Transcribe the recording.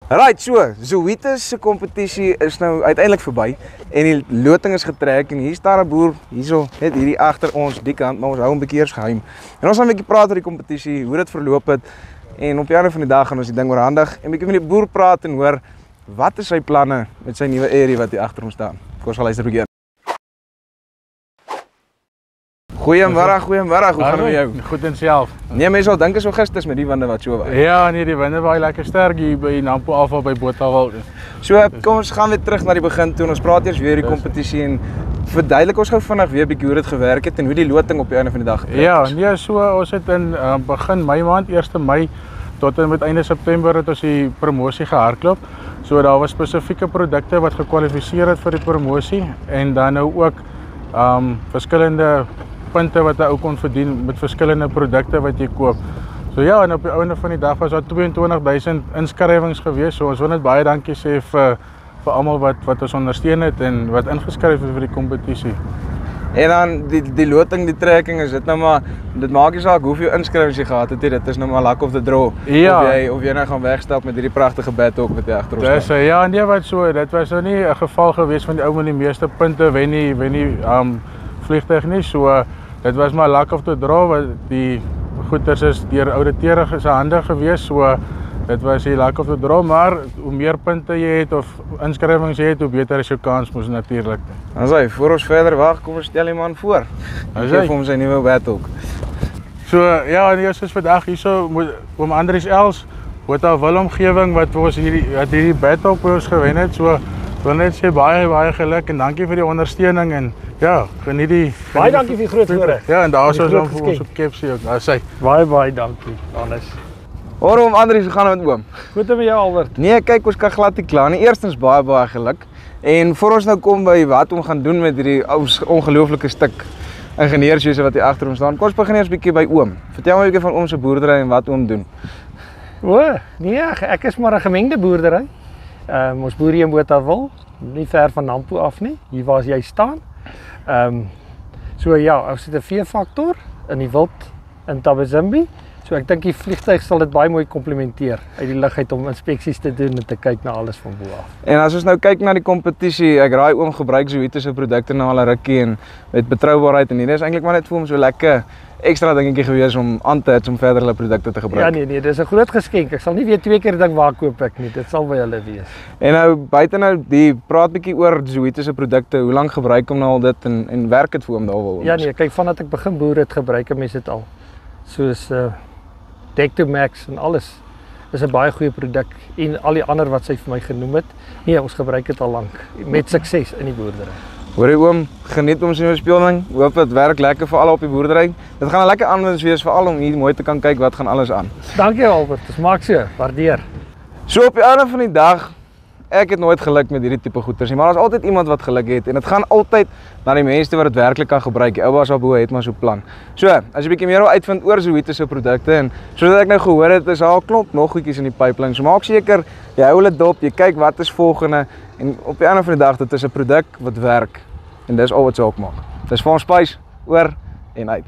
Right, so Zoetis se kompetisie is nou uiteindelik verby en die loting is getrek en hier staan 'n boer hierso net hierdie agter ons die kant, maar ons hou hom 'n bietjie eers geheim. En ons gaan 'n bietjie praat oor die kompetisie, hoe dit verloop het en op die einde van die dag gaan ons die ding oorhandig en 'n bietjie met die boer praat en hoor wat is sy planne met sy nuwe area wat hier agter hom staan. Kom ons gaan luister bietjie. Goeiemôre, hoe gaan dit met jou? Goed en self. Nee, mense sal dink is Augustus met die winde wat so waai. Ja, nee, die winde waai lekker sterk hier by Nampo Alpha by Botawil. So, kom ons gaan weer terug na die begin toe en ons praat eers weer die kompetisie en verduidelik ons gou vinnig weer 'n bietjie hoe dit gewerk het en hoe die loting op die einde van die dag getrek is. Ja, nee, so ons het in begin Mei maand, 1 Mei tot en met einde September het ons die promosie gehardloop. So daar was spesifieke produkte wat gekwalifiseer het vir die promosie en dan nou ook verskillende punte wat jy ook kon verdien met verskillende produkte wat jy koop. So ja, en op die einde van die dag was daar 22,000 inskrywings gewees. So ons wil net baie dankie sê vir almal wat ons ondersteun het en wat ingeskryf het vir die kompetisie. En dan die loting, die trekking is dit nou maar dit maak nie saak hoeveel inskrywings jy gehad het nie, dit is nou maar luck of the draw. Ja. Of jy nou gaan wegstap met hierdie pragtige badhok wat jy agter ons staan. Dis ja, nee wat so, dit was nou nie 'n geval gewees van die ou met die meeste punte wen nie vliegtuig nie. So dit was maar luck of the draw wat die goeders is deur ouditeure se hande gewees. So dit was die luck of the draw, maar hoe meer punte jy het of inskrywings jy het, hoe beter is jou kans mos natuurlik. Asai, voor ons verder wag, kom ons stel die man voor. Ons gee hom sy nuwe badhok. So ja, en eers is vandag hierso oom Andries Els, Botawil omgewing wat vir ons hierdie badhok by ons gewen het. So wil net sê baie geluk en dankie vir die ondersteuning en ja, geniet die baie dankie vir die groot voorreg. Ja, en daar is ons dan vir ons op Kepsie ook. Asai. Baie dankie, Hannes. Hoor oom Andries, hoe gaan dit met oom? Goed met jou Albert. Nee, kyk, ons kan glad nie kla nie. Eerstens baie geluk. En voor ons nou kom by wat om gaan doen met hierdie ongelooflike stuk ingenieurswese wat hier agter ons staan. Kom ons begin eers 'n bietjie by oom. Vertel my 'n bietjie van oom se boerdery en wat oom doen. Nee, ek is maar 'n gemengde boerdery. Ons boer hier in Botawil, nie ver van Nampo af nie, hier waar jy staan. So ja, ons het 'n veefaktor in die wild in Tabazimbi. So ek dink die vliegtuig sal dit baie mooi komplementeer uit die lug uit om inspeksies te doen en te kyk na alles van bo af. En as ons nou kyk na die kompetisie, ek raai oom gebruik Zoetis se produkte na al 'n rukkie en met betroubaarheid en hier is eintlik maar net vir hom so lekker ekstra dingetjie gewees om aan te hits om verder hulle produkte te gebruik. Ja nee, dis 'n groot geskenk. Ek sal nie weer 2 keer dink waar koop ek nie. Dit sal by hulle wees. En nou buite nou die praat bietjie oor Zoetis se produkte. Hoe lank gebruik hom nou al dit en werk dit vir hom daarwel? Ja nee, kyk vandat ek begin boer het gebruik 'n mens dit al. Soos Dectomax en alles. Dis 'n baie goeie produk en al die ander wat sy vir my genoem het. Nee, ons gebruik dit al lank met sukses in die boerdery. Hoorie oom, geniet om sy speelding. Hoop dit werk lekker vir al op die boerdery. Dit gaan 'n lekker aanwinst wees veral om hier mooi te kan kyk wat gaan alles aan. Dankie Albert, dit maak so, waardeer. So op die einde van die dag, ek het nooit geluk met hierdie tipe goeders nie, maar daar's altyd iemand wat geluk het en dit gaan altyd na die mense wat dit werklik kan gebruik. Die ouers daarbo het maar so plan. So, as jy bietjie meer wil uitvind oor Zoetis se produkte en soos ek nou gehoor het, is daar 'n klomp nog goedjies in die pipeline. So maak seker jy hou hulle dop, jy kyk wat is volgende en op die einde van die dag dit is 'n produk wat werk en dis al wat saak maak. Dis vir ons Spice oor en uit.